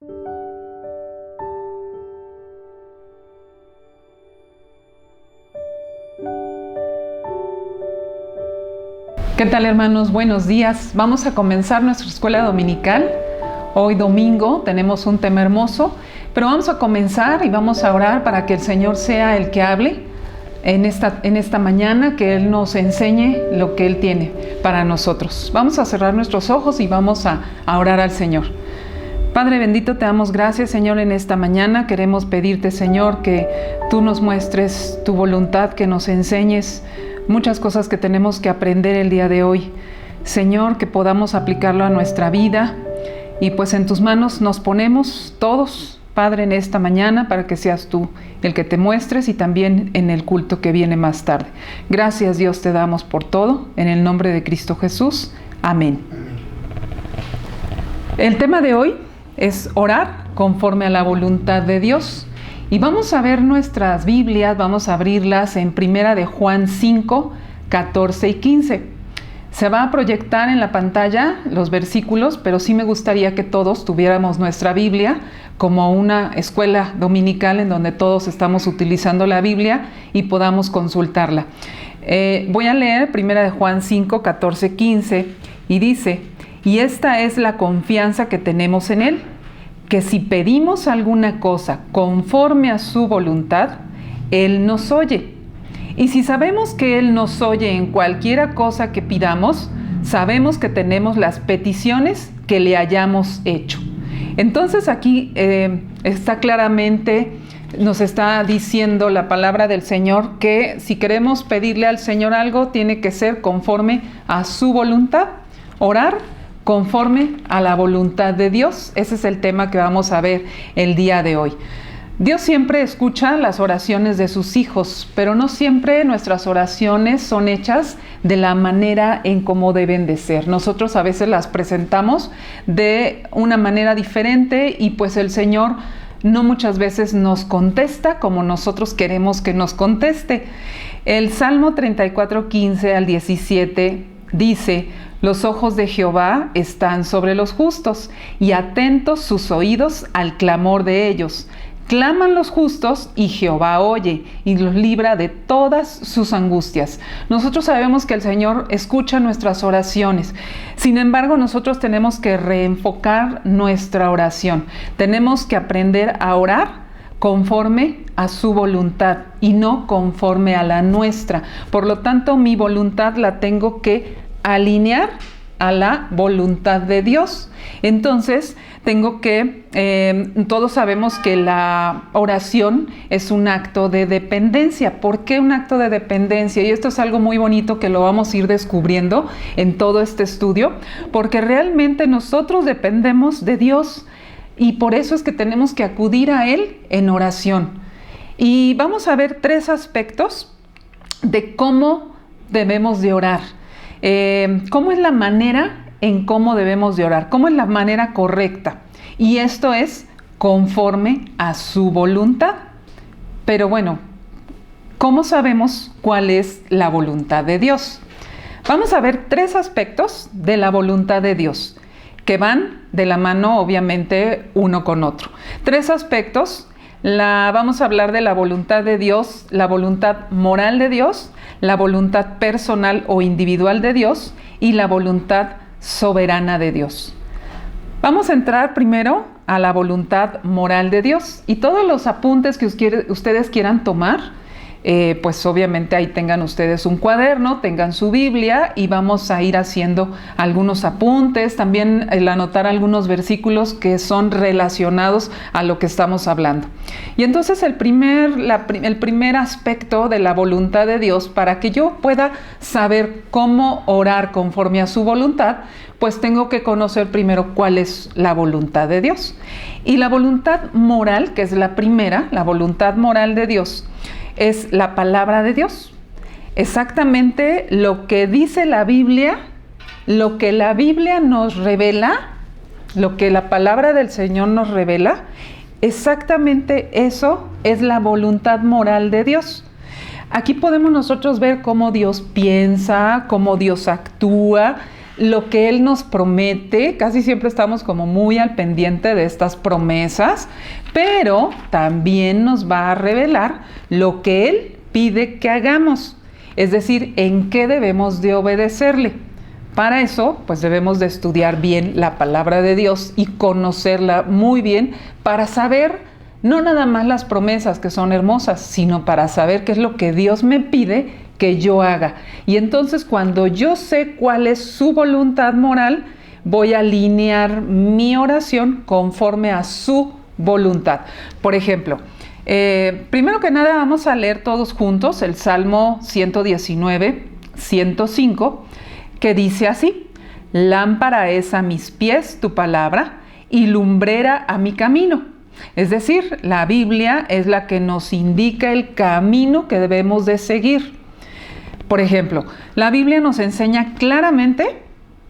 ¿Qué tal, hermanos? Buenos días. Vamos a comenzar nuestra escuela dominical. Hoy domingo tenemos un tema hermoso, pero vamos a comenzar y vamos a orar para que el Señor sea el que hable en esta mañana, que Él nos enseñe lo que Él tiene para nosotros. Vamos a cerrar nuestros ojos y vamos a orar al Señor. Padre bendito, te damos gracias, Señor, en esta mañana. Queremos pedirte, Señor, que tú nos muestres tu voluntad, que nos enseñes muchas cosas que tenemos que aprender el día de hoy. Señor, que podamos aplicarlo a nuestra vida. Y pues en tus manos nos ponemos todos, Padre, en esta mañana, para que seas tú el que te muestres y también en el culto que viene más tarde. Gracias, Dios, te damos por todo. En el nombre de Cristo Jesús. Amén. El tema de hoy es orar conforme a la voluntad de Dios. Y vamos a ver nuestras Biblias, vamos a abrirlas en 1 de Juan 5, 14 y 15. Se va a proyectar en la pantalla los versículos, pero sí me gustaría que todos tuviéramos nuestra Biblia como una escuela dominical en donde todos estamos utilizando la Biblia y podamos consultarla. Voy a leer 1 de Juan 5, 14, 15 y dice: y esta es la confianza que tenemos en Él, que si pedimos alguna cosa conforme a su voluntad, Él nos oye. Y si sabemos que Él nos oye en cualquiera cosa que pidamos, sabemos que tenemos las peticiones que le hayamos hecho. Entonces aquí está claramente, nos está diciendo la palabra del Señor que si queremos pedirle al Señor algo, tiene que ser conforme a su voluntad. Orar conforme a la voluntad de Dios. Ese es el tema que vamos a ver el día de hoy. Dios siempre escucha las oraciones de sus hijos, pero no siempre nuestras oraciones son hechas de la manera en cómo deben de ser. Nosotros a veces las presentamos de una manera diferente y pues el Señor no muchas veces nos contesta como nosotros queremos que nos conteste. El Salmo 34, 15 al 17 dice: los ojos de Jehová están sobre los justos y atentos sus oídos al clamor de ellos. Claman los justos y Jehová oye y los libra de todas sus angustias. Nosotros sabemos que el Señor escucha nuestras oraciones. Sin embargo, nosotros tenemos que reenfocar nuestra oración. Tenemos que aprender a orar conforme a su voluntad y no conforme a la nuestra. Por lo tanto, mi voluntad la tengo que alinear a la voluntad de Dios. Entonces, tengo que, todos sabemos que la oración es un acto de dependencia. ¿Por qué un acto de dependencia? Y esto es algo muy bonito que lo vamos a ir descubriendo en todo este estudio, porque realmente nosotros dependemos de Dios y por eso es que tenemos que acudir a Él en oración. Y vamos a ver 3 aspectos de cómo debemos de orar. ¿Cómo es la manera en cómo debemos de orar? ¿Cómo es la manera correcta? Y esto es conforme a su voluntad. Pero bueno, ¿cómo sabemos cuál es la voluntad de Dios? Vamos a ver 3 aspectos de la voluntad de Dios que van de la mano, obviamente, uno con otro. 3 aspectos. Vamos a hablar de la voluntad de Dios, la voluntad moral de Dios, la voluntad personal o individual de Dios y la voluntad soberana de Dios. Vamos a entrar primero a la voluntad moral de Dios y todos los apuntes que ustedes quieran tomar, pues obviamente ahí tengan ustedes un cuaderno, tengan su Biblia y vamos a ir haciendo algunos apuntes, también el anotar algunos versículos que son relacionados a lo que estamos hablando. Y entonces el primer aspecto de la voluntad de Dios, para que yo pueda saber cómo orar conforme a su voluntad, pues tengo que conocer primero cuál es la voluntad de Dios. Y la voluntad moral, que es la primera, la voluntad moral de Dios, es la palabra de Dios. Exactamente lo que dice la Biblia, lo que la Biblia nos revela, lo que la palabra del Señor nos revela, exactamente eso es la voluntad moral de Dios. Aquí podemos nosotros ver cómo Dios piensa, cómo Dios actúa, lo que Él nos promete. Casi siempre estamos como muy al pendiente de estas promesas, pero también nos va a revelar lo que Él pide que hagamos, es decir, en qué debemos de obedecerle. Para eso, pues debemos de estudiar bien la palabra de Dios y conocerla muy bien para saber no nada más las promesas que son hermosas, sino para saber qué es lo que Dios me pide que yo haga. Y entonces cuando yo sé cuál es su voluntad moral, voy a alinear mi oración conforme a su voluntad. Por ejemplo, primero que nada vamos a leer todos juntos el Salmo 119, 105, que dice así: lámpara es a mis pies tu palabra y lumbrera a mi camino. Es decir, la Biblia es la que nos indica el camino que debemos de seguir. Por ejemplo, la Biblia nos enseña claramente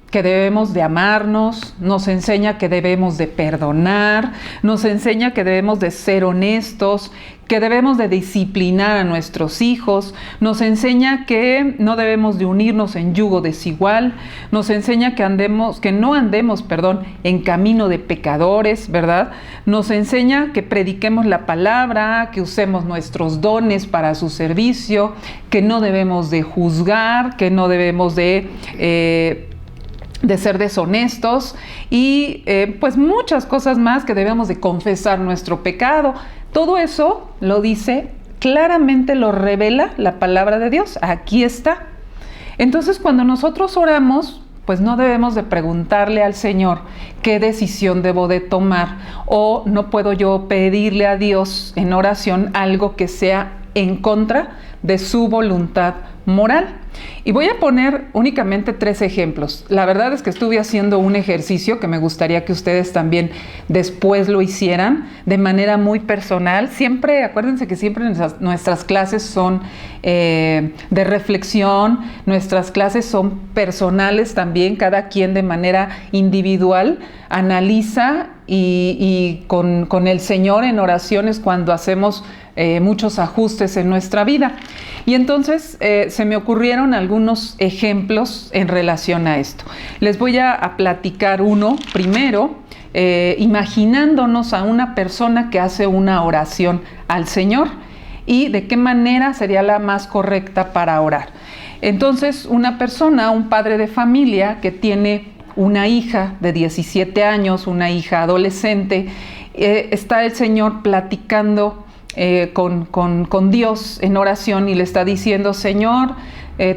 que debemos de amarnos, nos enseña que debemos de perdonar, nos enseña que debemos de ser honestos, que debemos de disciplinar a nuestros hijos, nos enseña que no debemos de unirnos en yugo desigual, nos enseña que no andemos en camino de pecadores, ¿verdad? Nos enseña que prediquemos la palabra, que usemos nuestros dones para su servicio, que no debemos de juzgar, que no debemos de ser deshonestos y pues muchas cosas más, que debemos de confesar nuestro pecado. Todo eso lo dice claramente, lo revela la palabra de Dios. Aquí está. Entonces, cuando nosotros oramos, pues no debemos de preguntarle al Señor qué decisión debo de tomar, o no puedo yo pedirle a Dios en oración algo que sea en contra de su voluntad moral. Y voy a poner únicamente 3 ejemplos. La verdad es que estuve haciendo un ejercicio que me gustaría que ustedes también después lo hicieran de manera muy personal. Siempre, acuérdense que siempre nuestras clases son de reflexión, nuestras clases son personales también, cada quien de manera individual analiza y con el Señor en oraciones cuando hacemos muchos ajustes en nuestra vida. Y entonces se me ocurrieron algunos ejemplos en relación a esto. Les voy a platicar uno primero, imaginándonos a una persona que hace una oración al Señor y de qué manera sería la más correcta para orar. Entonces, una persona, un padre de familia que tiene una hija de 17 años, una hija adolescente, está el Señor platicando con Dios en oración y le está diciendo: Señor,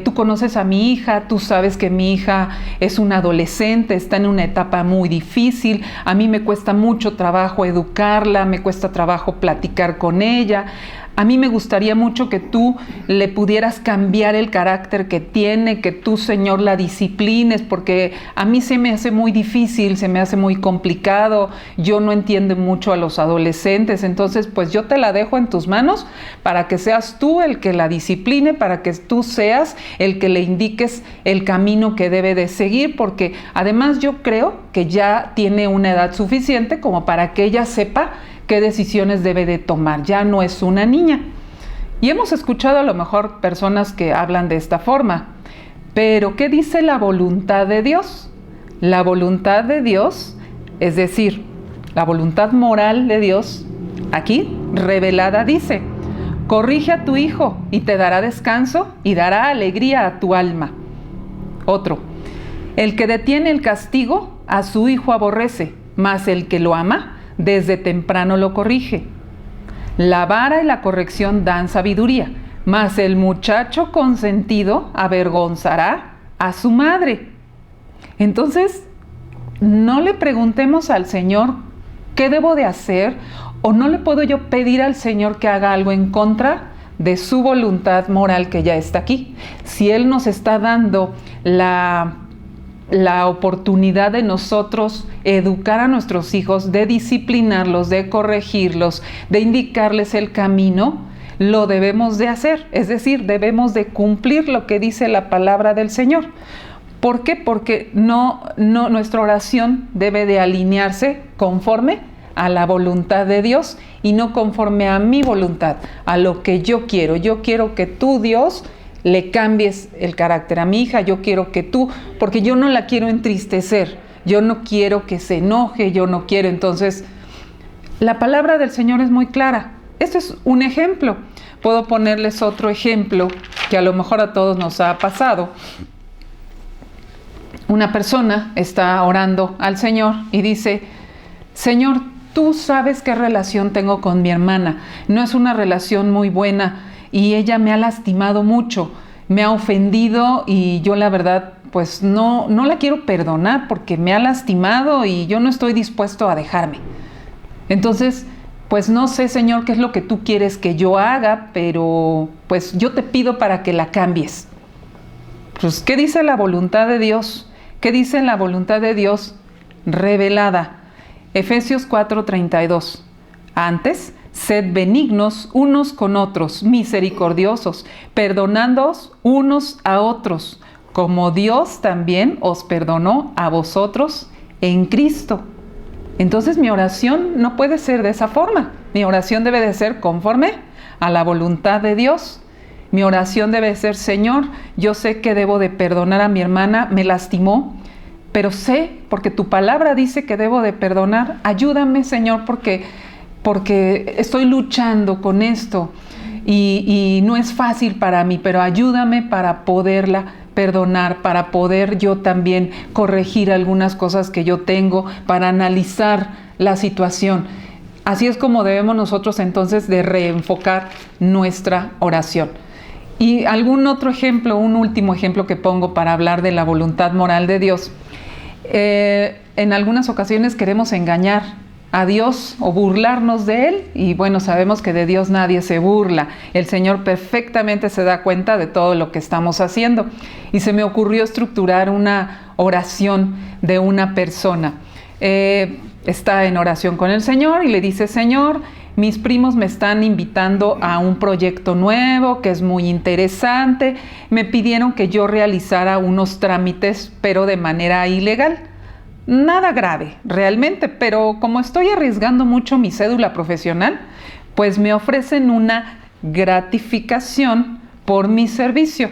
tú conoces a mi hija, tú sabes que mi hija es una adolescente, está en una etapa muy difícil, a mí me cuesta mucho trabajo educarla, me cuesta trabajo platicar con ella. A mí me gustaría mucho que tú le pudieras cambiar el carácter que tiene, que tú, Señor, la disciplines, porque a mí se me hace muy difícil, se me hace muy complicado, yo no entiendo mucho a los adolescentes, entonces pues yo te la dejo en tus manos para que seas tú el que la discipline, para que tú seas el que le indiques el camino que debe de seguir, porque además yo creo que ya tiene una edad suficiente como para que ella sepa qué decisiones debe de tomar, ya no es una niña. Y hemos escuchado a lo mejor personas que hablan de esta forma, pero ¿qué dice la voluntad de Dios? La voluntad de Dios, es decir, la voluntad moral de Dios, aquí revelada, dice: corrige a tu hijo y te dará descanso y dará alegría a tu alma. Otro: el que detiene el castigo a su hijo aborrece, mas el que lo ama desde temprano lo corrige. La vara y la corrección dan sabiduría, mas el muchacho consentido avergonzará a su madre. Entonces, no le preguntemos al Señor qué debo de hacer, o no le puedo yo pedir al Señor que haga algo en contra de su voluntad moral que ya está aquí. Si Él nos está dando la oportunidad de nosotros educar a nuestros hijos, de disciplinarlos, de corregirlos, de indicarles el camino, lo debemos de hacer. Es decir, debemos de cumplir lo que dice la palabra del Señor. ¿Por qué? Porque nuestra oración debe de alinearse conforme a la voluntad de Dios y no conforme a mi voluntad, a lo que yo quiero. Yo quiero que tú, Dios, le cambies el carácter a mi hija, yo quiero que tú, porque yo no la quiero entristecer, yo no quiero que se enoje, yo no quiero. Entonces, la palabra del Señor es muy clara. Este es un ejemplo. Puedo ponerles otro ejemplo que a lo mejor a todos nos ha pasado. Una persona está orando al Señor y dice: Señor, tú sabes qué relación tengo con mi hermana. No es una relación muy buena y ella me ha lastimado mucho, me ha ofendido y yo la verdad pues no la quiero perdonar porque me ha lastimado y yo no estoy dispuesto a dejarme. Entonces, pues no sé, Señor, qué es lo que tú quieres que yo haga, pero pues yo te pido para que la cambies. Pues, ¿qué dice la voluntad de Dios? ¿Qué dice la voluntad de Dios revelada? Efesios 4:32. Antes, sed benignos unos con otros, misericordiosos, perdonándoos unos a otros, como Dios también os perdonó a vosotros en Cristo. Entonces mi oración no puede ser de esa forma. Mi oración debe de ser conforme a la voluntad de Dios. Mi oración debe ser: Señor, yo sé que debo de perdonar a mi hermana, me lastimó, pero sé, porque tu palabra dice que debo de perdonar. Ayúdame, Señor, porque estoy luchando con esto y no es fácil para mí, pero ayúdame para poderla perdonar, para poder yo también corregir algunas cosas que yo tengo, para analizar la situación. Así es como debemos nosotros entonces de reenfocar nuestra oración. Y algún otro ejemplo, un último ejemplo que pongo para hablar de la voluntad moral de Dios. En algunas ocasiones queremos engañar a Dios o burlarnos de Él, y bueno, sabemos que de Dios nadie se burla. El Señor perfectamente se da cuenta de todo lo que estamos haciendo. Y se me ocurrió estructurar una oración de una persona. Está en oración con el Señor y le dice: Señor, mis primos me están invitando a un proyecto nuevo que es muy interesante. Me pidieron que yo realizara unos trámites, pero de manera ilegal. Nada grave, realmente, pero como estoy arriesgando mucho mi cédula profesional, pues me ofrecen una gratificación por mi servicio.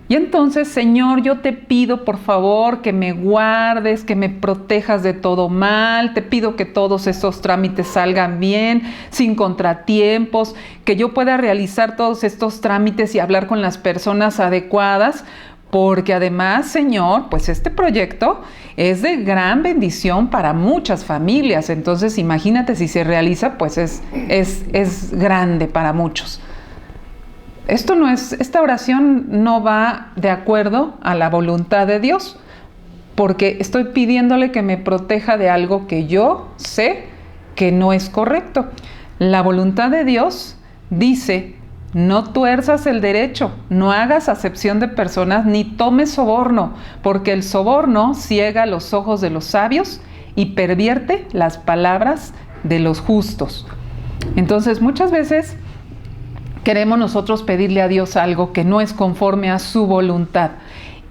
Y entonces, Señor, yo te pido por favor que me guardes, que me protejas de todo mal. Te pido que todos estos trámites salgan bien, sin contratiempos, que yo pueda realizar todos estos trámites y hablar con las personas adecuadas. Porque además, Señor, pues este proyecto es de gran bendición para muchas familias. Entonces, imagínate si se realiza, pues es grande para muchos. Esta oración no va de acuerdo a la voluntad de Dios, porque estoy pidiéndole que me proteja de algo que yo sé que no es correcto. La voluntad de Dios dice: no tuerzas el derecho, no hagas acepción de personas, ni tomes soborno, porque el soborno ciega los ojos de los sabios y pervierte las palabras de los justos. Entonces, muchas veces queremos nosotros pedirle a Dios algo que no es conforme a su voluntad,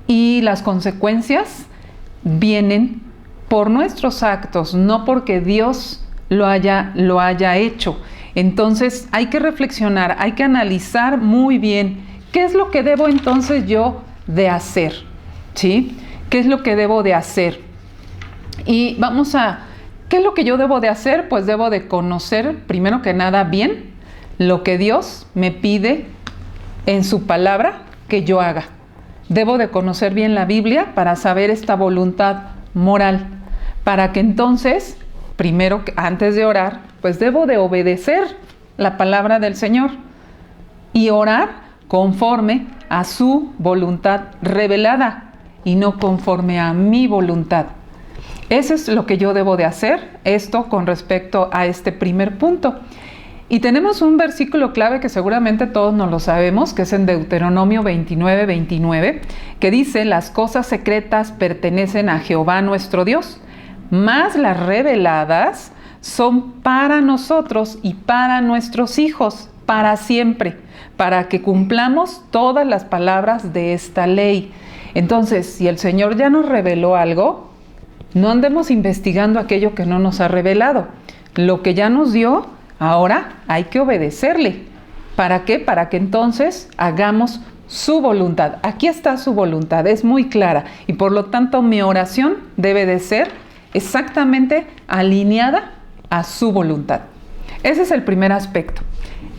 y las consecuencias vienen por nuestros actos, no porque Dios lo haya hecho. Entonces hay que reflexionar, hay que analizar muy bien qué es lo que debo entonces yo de hacer, ¿sí? ¿Qué es lo que debo de hacer? Y ¿qué es lo que yo debo de hacer? Pues debo de conocer primero que nada bien lo que Dios me pide en su palabra que yo haga. Debo de conocer bien la Biblia para saber esta voluntad moral, para que entonces, primero, antes de orar, pues debo de obedecer la palabra del Señor y orar conforme a su voluntad revelada y no conforme a mi voluntad. Eso es lo que yo debo de hacer, esto con respecto a este primer punto. Y tenemos un versículo clave que seguramente todos nos lo sabemos, que es en Deuteronomio 29:29, que dice: las cosas secretas pertenecen a Jehová nuestro Dios, mas las reveladas son para nosotros y para nuestros hijos, para siempre, para que cumplamos todas las palabras de esta ley. Entonces, si el Señor ya nos reveló algo, no andemos investigando aquello que no nos ha revelado. Lo que ya nos dio, ahora hay que obedecerle. ¿Para qué? Para que entonces hagamos su voluntad. Aquí está su voluntad, es muy clara y por lo tanto mi oración debe de ser exactamente alineada a su voluntad. Ese es el primer aspecto.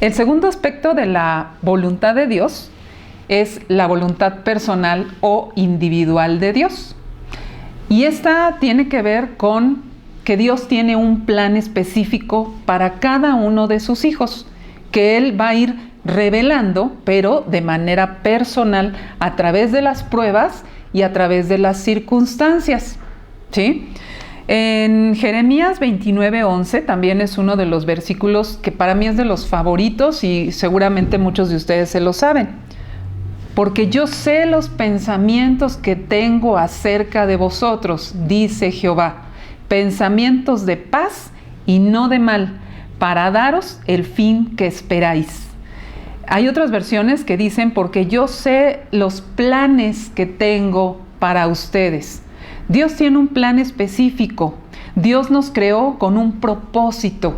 El segundo aspecto de la voluntad de Dios es la voluntad personal o individual de Dios. Y esta tiene que ver con que Dios tiene un plan específico para cada uno de sus hijos, que Él va a ir revelando, pero de manera personal, a través de las pruebas y a través de las circunstancias, ¿sí? En Jeremías 29:11 también es uno de los versículos que para mí es de los favoritos y seguramente muchos de ustedes se lo saben. Porque yo sé los pensamientos que tengo acerca de vosotros, dice Jehová, pensamientos de paz y no de mal, para daros el fin que esperáis. Hay otras versiones que dicen, porque yo sé los planes que tengo para ustedes. Dios tiene un plan específico. Dios nos creó con un propósito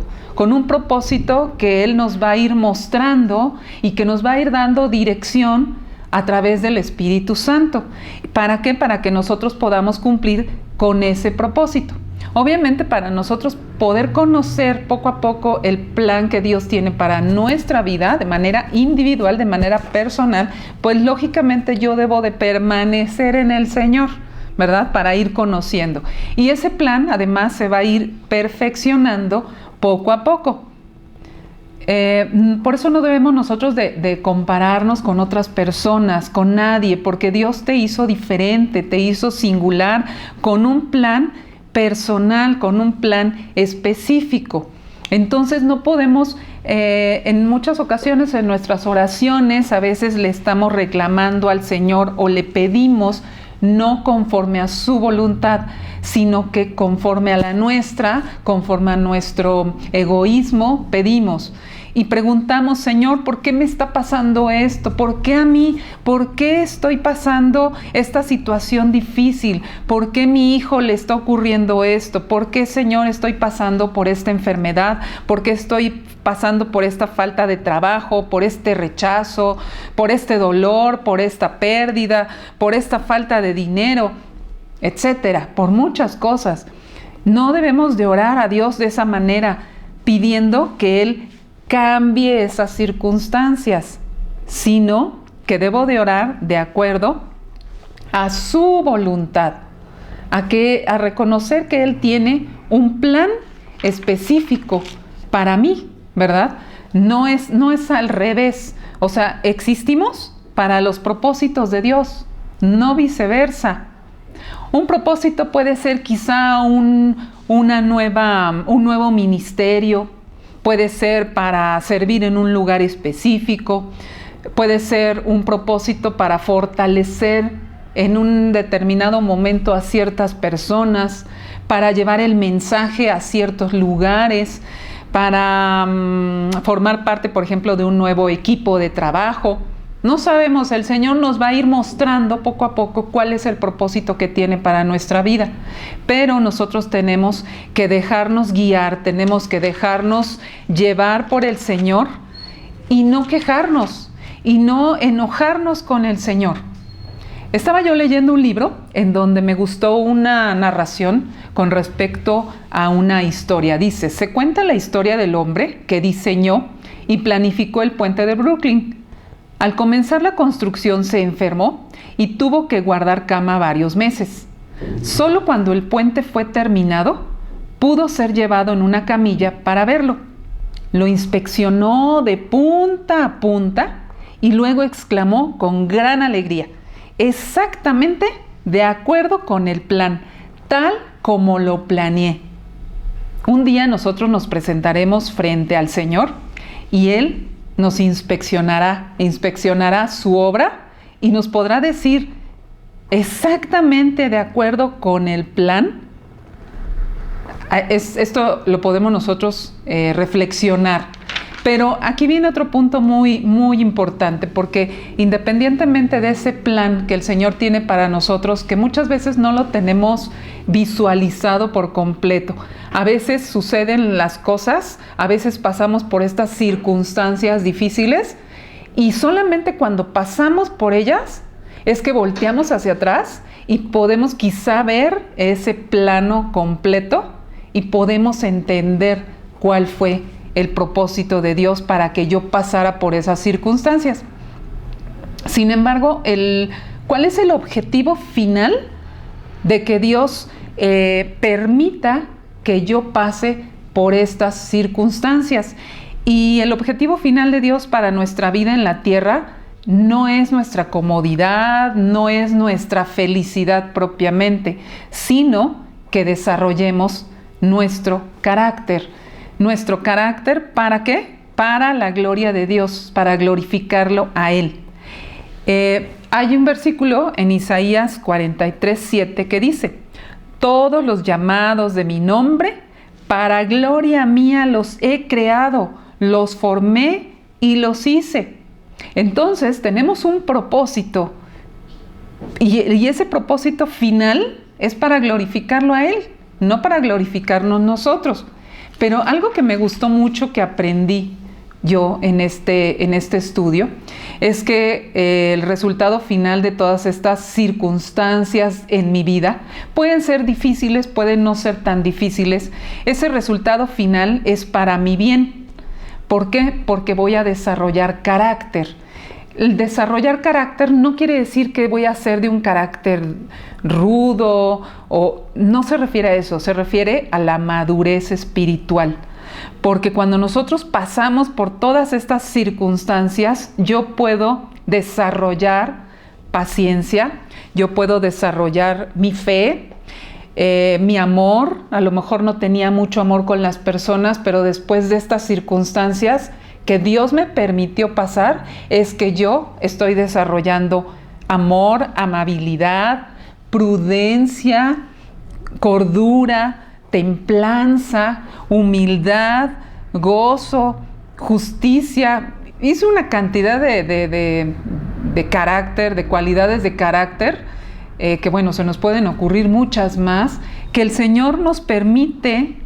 que Él nos va a ir mostrando y que nos va a ir dando dirección a través del Espíritu Santo. ¿Para qué? Para que nosotros podamos cumplir con ese propósito. Obviamente para nosotros poder conocer poco a poco el plan que Dios tiene para nuestra vida de manera individual, de manera personal, pues lógicamente yo debo de permanecer en el Señor, ¿verdad? Para ir conociendo. Y ese plan además se va a ir perfeccionando poco a poco. Por eso no debemos nosotros de compararnos con otras personas, con nadie, porque Dios te hizo diferente, te hizo singular, con un plan personal, con un plan específico. Entonces no podemos, en muchas ocasiones en nuestras oraciones, a veces le estamos reclamando al Señor o le pedimos no conforme a su voluntad, sino que conforme a la nuestra, conforme a nuestro egoísmo, pedimos. Y preguntamos, Señor, ¿por qué me está pasando esto? ¿Por qué a mí? ¿Por qué estoy pasando esta situación difícil? ¿Por qué a mi hijo le está ocurriendo esto? ¿Por qué, Señor, estoy pasando por esta enfermedad? ¿Por qué estoy pasando por esta falta de trabajo, por este rechazo, por este dolor, por esta pérdida, por esta falta de dinero, etcétera? Por muchas cosas. No debemos de orar a Dios de esa manera, pidiendo que Él cambie esas circunstancias, sino que debo de orar de acuerdo a su voluntad, a reconocer que Él tiene un plan específico para mí, ¿verdad? No es al revés. O sea, existimos para los propósitos de Dios, no viceversa. Un propósito puede ser quizá un nuevo ministerio, puede ser para servir en un lugar específico, puede ser un propósito para fortalecer en un determinado momento a ciertas personas, para llevar el mensaje a ciertos lugares, para formar parte, por ejemplo, de un nuevo equipo de trabajo. No sabemos, el Señor nos va a ir mostrando poco a poco cuál es el propósito que tiene para nuestra vida. Pero nosotros tenemos que dejarnos guiar, tenemos que dejarnos llevar por el Señor y no quejarnos y no enojarnos con el Señor. Estaba yo leyendo un libro en donde me gustó una narración con respecto a una historia. Dice, se cuenta la historia del hombre que diseñó y planificó el puente de Brooklyn. Al comenzar la construcción se enfermó y tuvo que guardar cama varios meses. Solo cuando el puente fue terminado, pudo ser llevado en una camilla para verlo. Lo inspeccionó de punta a punta y luego exclamó con gran alegría, exactamente de acuerdo con el plan, tal como lo planeé. Un día nosotros nos presentaremos frente al Señor y Él nos inspeccionará su obra y nos podrá decir exactamente de acuerdo con el plan. Esto lo podemos nosotros reflexionar. Pero aquí viene otro punto muy, muy importante, porque independientemente de ese plan que el Señor tiene para nosotros, que muchas veces no lo tenemos visualizado por completo, a veces suceden las cosas, a veces pasamos por estas circunstancias difíciles Y solamente cuando pasamos por ellas es que volteamos hacia atrás y podemos quizá ver ese plano completo y podemos entender cuál fue el propósito de Dios para que yo pasara por esas circunstancias. Sin embargo, ¿cuál es el objetivo final de que Dios permita que yo pase por estas circunstancias? Y el objetivo final de Dios para nuestra vida en la tierra no es nuestra comodidad, no es nuestra felicidad propiamente, sino que desarrollemos nuestro carácter. ¿Nuestro carácter para qué? Para la gloria de Dios, para glorificarlo a Él. Hay un versículo en Isaías 43:7 que dice: todos los llamados de mi nombre, para gloria mía los he creado, los formé y los hice. Entonces tenemos un propósito y ese propósito final es para glorificarlo a Él, no para glorificarnos nosotros. Pero algo que me gustó mucho que aprendí yo en este estudio es que el resultado final de todas estas circunstancias en mi vida pueden ser difíciles, pueden no ser tan difíciles. Ese resultado final es para mi bien. ¿Por qué? Porque voy a desarrollar carácter. El desarrollar carácter no quiere decir que voy a ser de un carácter rudo, o no se refiere a eso, se refiere a la madurez espiritual. Porque cuando nosotros pasamos por todas estas circunstancias, yo puedo desarrollar paciencia, yo puedo desarrollar mi fe, mi amor. A lo mejor no tenía mucho amor con las personas, pero después de estas circunstancias que Dios me permitió pasar, es que yo estoy desarrollando amor, amabilidad, prudencia, cordura, templanza, humildad, gozo, justicia. Hice una cantidad de carácter, de cualidades de carácter, que bueno, se nos pueden ocurrir muchas más, que el Señor nos permite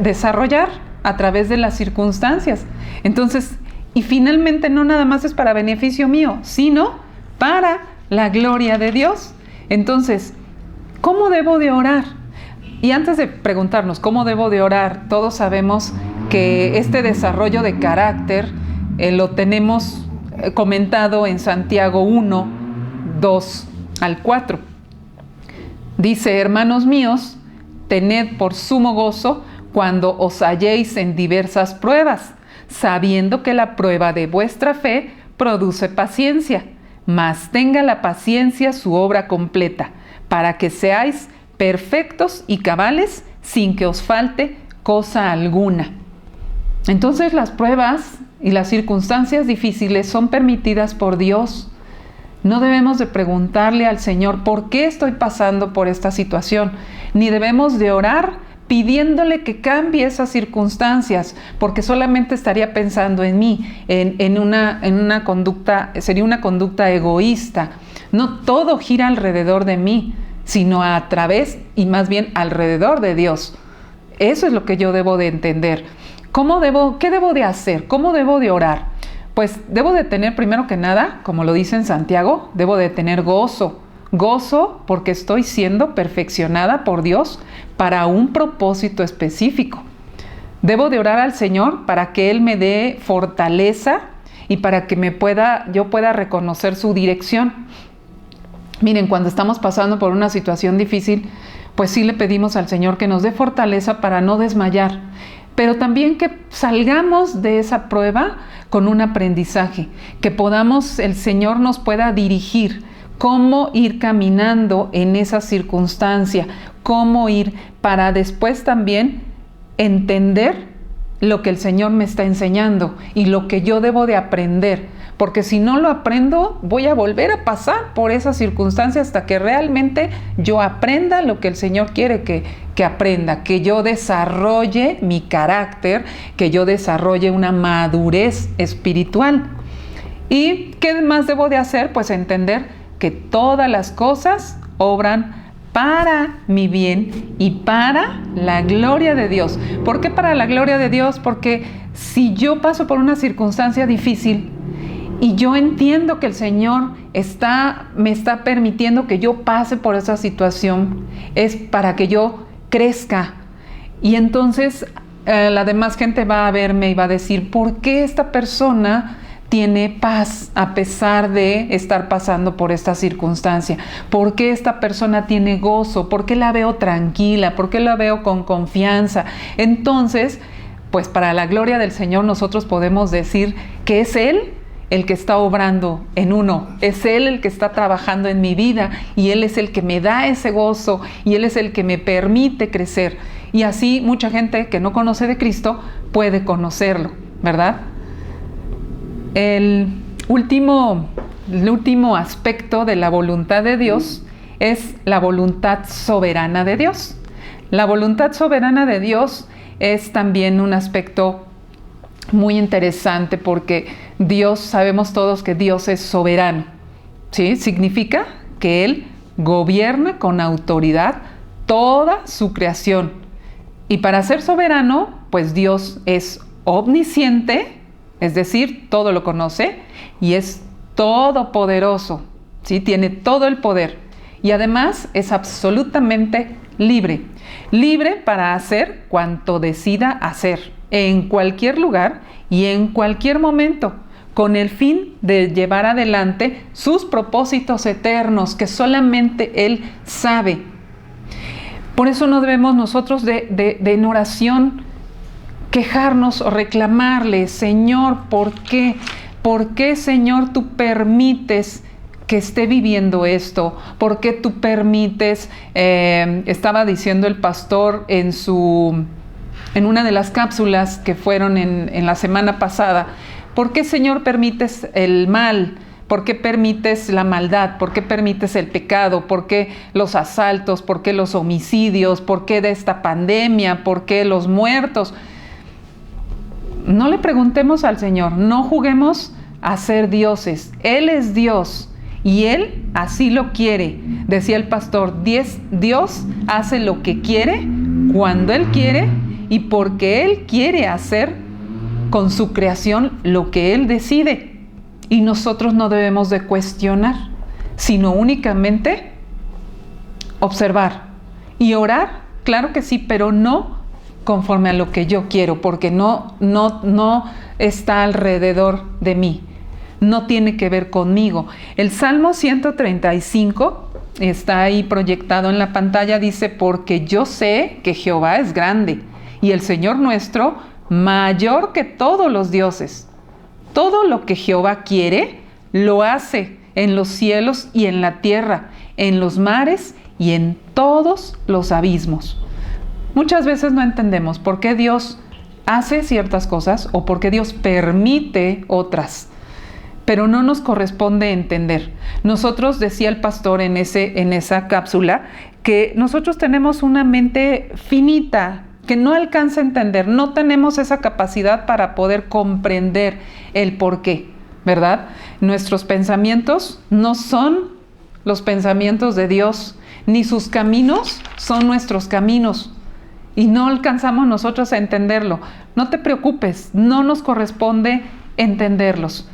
desarrollar a través de las circunstancias. Entonces, y finalmente no nada más es para beneficio mío, sino para la gloria de Dios. Entonces, ¿cómo debo de orar? Y antes de preguntarnos cómo debo de orar, todos sabemos que este desarrollo de carácter lo tenemos comentado en Santiago 1, 2 al 4. Dice: hermanos míos, tened por sumo gozo cuando os halléis en diversas pruebas, sabiendo que la prueba de vuestra fe produce paciencia, mas tenga la paciencia su obra completa, para que seáis perfectos y cabales, sin que os falte cosa alguna. Entonces las pruebas y las circunstancias difíciles son permitidas por Dios. No debemos de preguntarle al Señor por qué estoy pasando por esta situación, ni debemos de orar pidiéndole que cambie esas circunstancias, porque solamente estaría pensando en mí, en una conducta, sería una conducta egoísta. No todo gira alrededor de mí, sino a través y más bien alrededor de Dios. Eso es lo que yo debo de entender. ¿Qué debo de hacer? ¿Cómo debo de orar? Pues debo de tener, primero que nada, como lo dice en Santiago, debo de tener gozo. Gozo porque estoy siendo perfeccionada por Dios para un propósito específico. Debo de orar al Señor para que Él me dé fortaleza y para que yo pueda reconocer su dirección. Miren, cuando estamos pasando por una situación difícil, pues sí le pedimos al Señor que nos dé fortaleza para no desmayar, pero también que salgamos de esa prueba con un aprendizaje, que el Señor nos pueda dirigir cómo ir caminando en esa circunstancia, cómo ir para después también entender lo que el Señor me está enseñando y lo que yo debo de aprender, porque si no lo aprendo, voy a volver a pasar por esas circunstancias hasta que realmente yo aprenda lo que el Señor quiere que aprenda, que yo desarrolle mi carácter, que yo desarrolle una madurez espiritual. ¿Y qué más debo de hacer? Pues entender que todas las cosas obran para mi bien y para la gloria de Dios. ¿Por qué para la gloria de Dios? Porque si yo paso por una circunstancia difícil Y yo entiendo que el Señor me está permitiendo que yo pase por esa situación. Es para que yo crezca. Y entonces la demás gente va a verme y va a decir, ¿por qué esta persona tiene paz a pesar de estar pasando por esta circunstancia? ¿Por qué esta persona tiene gozo? ¿Por qué la veo tranquila? ¿Por qué la veo con confianza? Entonces, pues para la gloria del Señor nosotros podemos decir que es Él el que está obrando en uno, es Él el que está trabajando en mi vida y Él es el que me da ese gozo y Él es el que me permite crecer. Y así mucha gente que no conoce de Cristo puede conocerlo, ¿verdad? El último aspecto de la voluntad de Dios es la voluntad soberana de Dios. La voluntad soberana de Dios es también un aspecto muy interesante porque Dios, sabemos todos que Dios es soberano, ¿sí? Significa que Él gobierna con autoridad toda su creación. Y para ser soberano, pues Dios es omnisciente, es decir, todo lo conoce, y es todopoderoso, ¿sí? Tiene todo el poder. Y además es absolutamente libre. Libre para hacer cuanto decida hacer, en cualquier lugar y en cualquier momento, con el fin de llevar adelante sus propósitos eternos que solamente Él sabe. Por eso no debemos nosotros en oración quejarnos o reclamarle, Señor, ¿por qué? ¿Por qué, Señor, tú permites que esté viviendo esto? ¿Por qué tú permites? Estaba diciendo el pastor en una de las cápsulas que fueron en la semana pasada, ¿por qué, Señor, permites el mal? ¿Por qué permites la maldad? ¿Por qué permites el pecado? ¿Por qué los asaltos? ¿Por qué los homicidios? ¿Por qué de esta pandemia? ¿Por qué los muertos? No le preguntemos al Señor, no juguemos a ser dioses. Él es Dios y Él así lo quiere. Decía el pastor, Dios hace lo que quiere, cuando Él quiere y porque Él quiere hacer con su creación lo que Él decide. Y nosotros no debemos de cuestionar, sino únicamente observar y orar, claro que sí, pero no conforme a lo que yo quiero, porque no está alrededor de mí, no tiene que ver conmigo. El Salmo 135 está ahí proyectado en la pantalla, dice, porque yo sé que Jehová es grande y el Señor nuestro mayor que todos los dioses. Todo lo que Jehová quiere, lo hace en los cielos y en la tierra, en los mares y en todos los abismos. Muchas veces no entendemos por qué Dios hace ciertas cosas o por qué Dios permite otras, pero no nos corresponde entender. Nosotros, decía el pastor en esa cápsula, que nosotros tenemos una mente finita, que no alcanza a entender, no tenemos esa capacidad para poder comprender el por qué, ¿verdad? Nuestros pensamientos no son los pensamientos de Dios, ni sus caminos son nuestros caminos, y no alcanzamos nosotros a entenderlo. No te preocupes, no nos corresponde entenderlos.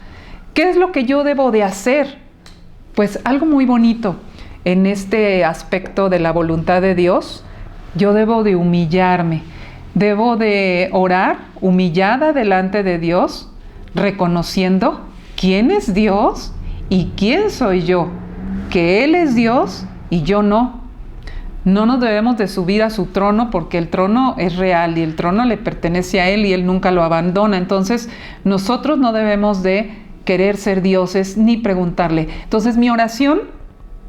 ¿Qué es lo que yo debo de hacer? Pues algo muy bonito en este aspecto de la voluntad de Dios. Yo debo de humillarme, debo de orar humillada delante de Dios, reconociendo quién es Dios y quién soy yo, que Él es Dios y yo no. No nos debemos de subir a su trono porque el trono es real y el trono le pertenece a Él y Él nunca lo abandona. Entonces nosotros no debemos de querer ser dioses ni preguntarle. Entonces mi oración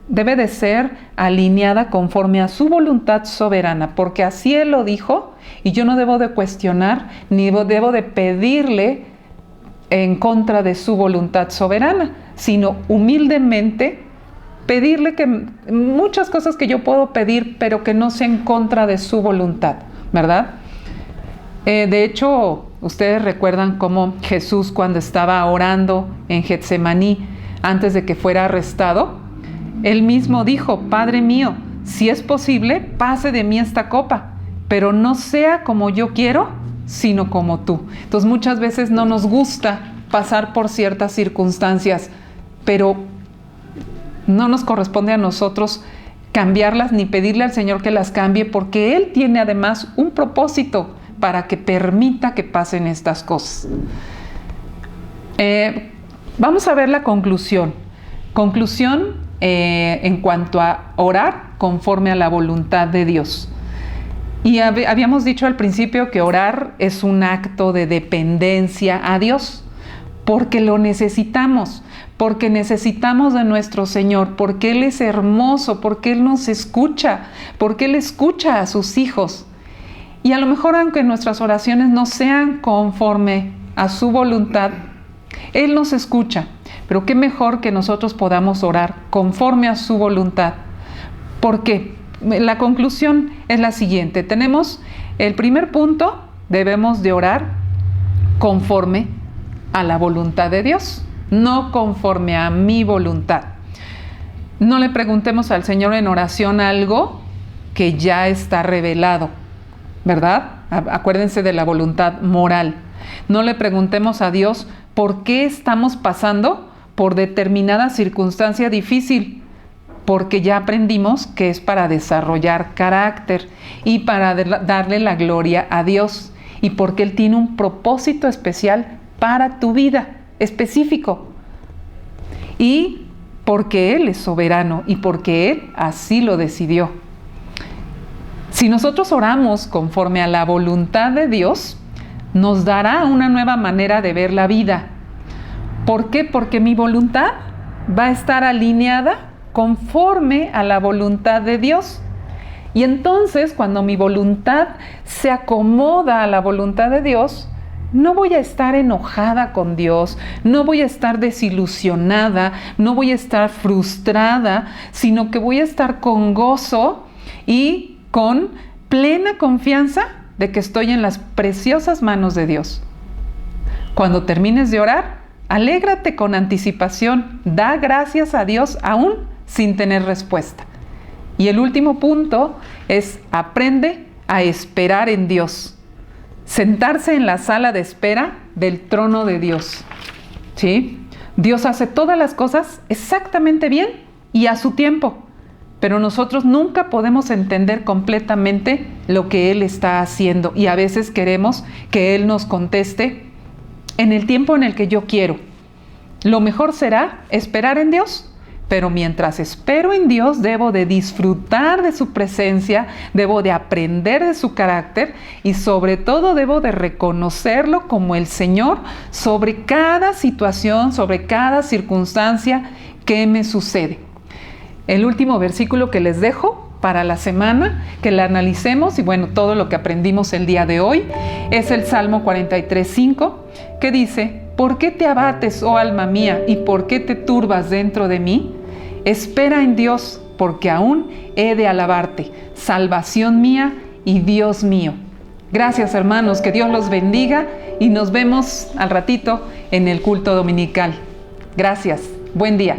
debe de ser alineada conforme a su voluntad soberana, porque así Él lo dijo y yo no debo de cuestionar ni debo de pedirle en contra de su voluntad soberana, sino humildemente pedirle que muchas cosas que yo puedo pedir, pero que no sea en contra de su voluntad, ¿verdad? De hecho, ustedes recuerdan cómo Jesús, cuando estaba orando en Getsemaní antes de que fuera arrestado, Él mismo dijo, Padre mío, si es posible, pase de mí esta copa, pero no sea como yo quiero, sino como tú. Entonces muchas veces no nos gusta pasar por ciertas circunstancias, pero no nos corresponde a nosotros cambiarlas ni pedirle al Señor que las cambie, porque Él tiene además un propósito para que permita que pasen estas cosas. Vamos a ver la conclusión. Conclusión en cuanto a orar conforme a la voluntad de Dios. Y habíamos dicho al principio que orar es un acto de dependencia a Dios, porque lo necesitamos, porque necesitamos de nuestro Señor, porque Él es hermoso, porque Él nos escucha, porque Él escucha a sus hijos. Y a lo mejor aunque nuestras oraciones no sean conforme a su voluntad, Él nos escucha. Pero qué mejor que nosotros podamos orar conforme a su voluntad. ¿Por qué? La conclusión es la siguiente. Tenemos el primer punto, debemos de orar conforme a la voluntad de Dios, no conforme a mi voluntad. No le preguntemos al Señor en oración algo que ya está revelado, ¿verdad? Acuérdense de la voluntad moral. No le preguntemos a Dios por qué estamos pasando por determinada circunstancia difícil, porque ya aprendimos que es para desarrollar carácter y para darle la gloria a Dios, y porque Él tiene un propósito especial para tu vida, específico, y porque Él es soberano y porque Él así lo decidió. Si nosotros oramos conforme a la voluntad de Dios, nos dará una nueva manera de ver la vida. ¿Por qué? Porque mi voluntad va a estar alineada conforme a la voluntad de Dios. Y entonces, cuando mi voluntad se acomoda a la voluntad de Dios, no voy a estar enojada con Dios, no voy a estar desilusionada, no voy a estar frustrada, sino que voy a estar con gozo y con plena confianza de que estoy en las preciosas manos de Dios. Cuando termines de orar, alégrate con anticipación, da gracias a Dios aún sin tener respuesta. Y el último punto es: aprende a esperar en Dios. Sentarse en la sala de espera del trono de Dios. ¿Sí? Dios hace todas las cosas exactamente bien y a su tiempo, pero nosotros nunca podemos entender completamente lo que Él está haciendo, y a veces queremos que Él nos conteste en el tiempo en el que yo quiero. Lo mejor será esperar en Dios, pero mientras espero en Dios debo de disfrutar de su presencia, debo de aprender de su carácter y sobre todo debo de reconocerlo como el Señor sobre cada situación, sobre cada circunstancia que me sucede. El último versículo que les dejo para la semana, que la analicemos, y bueno, todo lo que aprendimos el día de hoy, es el Salmo 43:5, que dice: ¿por qué te abates, oh alma mía, y por qué te turbas dentro de mí? Espera en Dios, porque aún he de alabarte, salvación mía y Dios mío. Gracias, hermanos, que Dios los bendiga y nos vemos al ratito en el culto dominical. Gracias, buen día.